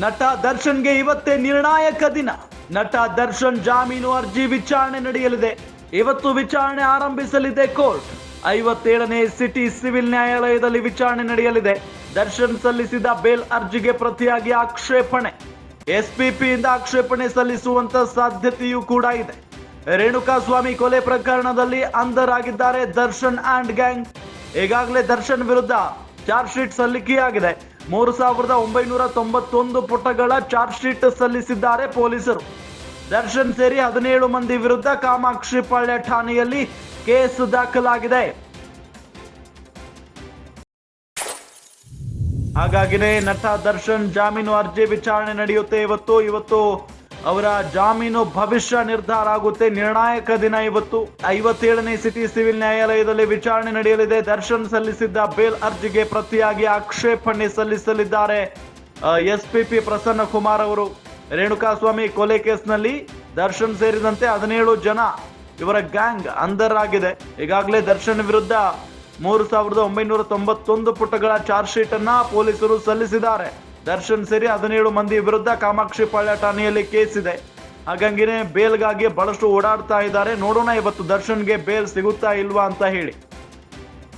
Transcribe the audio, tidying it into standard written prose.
ನಟ ದರ್ಶನ್ಗೆ ಇವತ್ತೇ ನಿರ್ಣಾಯಕ ದಿನ. ನಟ ದರ್ಶನ್ ಜಾಮೀನು ಅರ್ಜಿ ವಿಚಾರಣೆ ನಡೆಯಲಿದೆ. ಇವತ್ತು ವಿಚಾರಣೆ ಆರಂಭಿಸಲಿದೆ ಕೋರ್ಟ್. 57ನೇ ಸಿಟಿ ಸಿವಿಲ್ ನ್ಯಾಯಾಲಯದಲ್ಲಿ ವಿಚಾರಣೆ ನಡೆಯಲಿದೆ. ದರ್ಶನ್ ಸಲ್ಲಿಸಿದ ಬೇಲ್ ಅರ್ಜಿಗೆ ಪ್ರತಿಯಾಗಿ ಆಕ್ಷೇಪಣೆ, ಎಸ್ಪಿಪಿಯಿಂದ ಆಕ್ಷೇಪಣೆ ಸಲ್ಲಿಸುವಂತ ಸಾಧ್ಯತೆಯೂ ಕೂಡ ಇದೆ. ರೇಣುಕಾಸ್ವಾಮಿ ಕೊಲೆ ಪ್ರಕರಣದಲ್ಲಿ ಅಂಧರಾಗಿದ್ದಾರೆ ದರ್ಶನ್ ಅಂಡ್ ಗ್ಯಾಂಗ್. ಈಗಾಗಲೇ ದರ್ಶನ್ ವಿರುದ್ಧ ಚಾರ್ಜ್ ಶೀಟ್ ಸಲ್ಲಿಕೆಯಾಗಿದೆ. 3991 ಪುಟಗಳ ಚಾರ್ಜ್ ಶೀಟ್ ಸಲ್ಲಿಸಿದ್ದಾರೆ ಪೊಲೀಸರು. ದರ್ಶನ್ ಸೇರಿ 17 ಮಂದಿ ವಿರುದ್ಧ ಕಾಮಾಕ್ಷಿಪಾಳ್ಯ ಠಾಣೆಯಲ್ಲಿ ಕೇಸ್ ದಾಖಲಾಗಿದೆ. ಹಾಗಾಗಿನೇ ನಟ ದರ್ಶನ್ ಜಾಮೀನು ಅರ್ಜಿ ವಿಚಾರಣೆ ನಡೆಯುತ್ತೆ. ಇವತ್ತು ಅವರ ಜಾಮೀನು ಭವಿಷ್ಯ ನಿರ್ಧಾರ ಆಗುತ್ತೆ. ನಿರ್ಣಾಯಕ ದಿನ ಇವತ್ತು. 57ನೇ ಸಿಟಿ ಸಿವಿಲ್ ನ್ಯಾಯಾಲಯದಲ್ಲಿ ವಿಚಾರಣೆ ನಡೆಯಲಿದೆ. ದರ್ಶನ್ ಸಲ್ಲಿಸಿದ್ದ ಬೇಲ್ ಅರ್ಜಿಗೆ ಪ್ರತಿಯಾಗಿ ಆಕ್ಷೇಪಣೆ ಸಲ್ಲಿಸಲಿದ್ದಾರೆ ಎಸ್ಪಿಪಿ ಪ್ರಸನ್ನ ಕುಮಾರ್ ಅವರು. ರೇಣುಕಾಸ್ವಾಮಿ ಕೊಲೆ ಕೇಸ್ನಲ್ಲಿ ದರ್ಶನ್ ಸೇರಿದಂತೆ 17 ಜನ ಇವರ ಗ್ಯಾಂಗ್ ಅಂಧರಾಗಿದೆ. ಈಗಾಗಲೇ ದರ್ಶನ್ ವಿರುದ್ಧ 3991 ಪುಟಗಳ ಚಾರ್ಜ್ ಶೀಟ್ ಅನ್ನ ಪೊಲೀಸರು ಸಲ್ಲಿಸಿದ್ದಾರೆ. ದರ್ಶನ್ ಸೇರಿ 17 ಮಂದಿ ವಿರುದ್ಧ ಕಾಮಾಕ್ಷಿಪಾಳ್ಯ ಠಾಣೆಯಲ್ಲಿ ಕೇಸ್ ಇದೆ. ಹಾಗಂಗಿನೇ ಬೇಲ್ಗಾಗಿ ಬಹಳಷ್ಟು ಓಡಾಡ್ತಾ ಇದ್ದಾರೆ. ನೋಡೋಣ ಇವತ್ತು ದರ್ಶನ್ಗೆ ಬೇಲ್ ಸಿಗುತ್ತಾ ಇಲ್ವಾ ಅಂತ ಹೇಳಿ.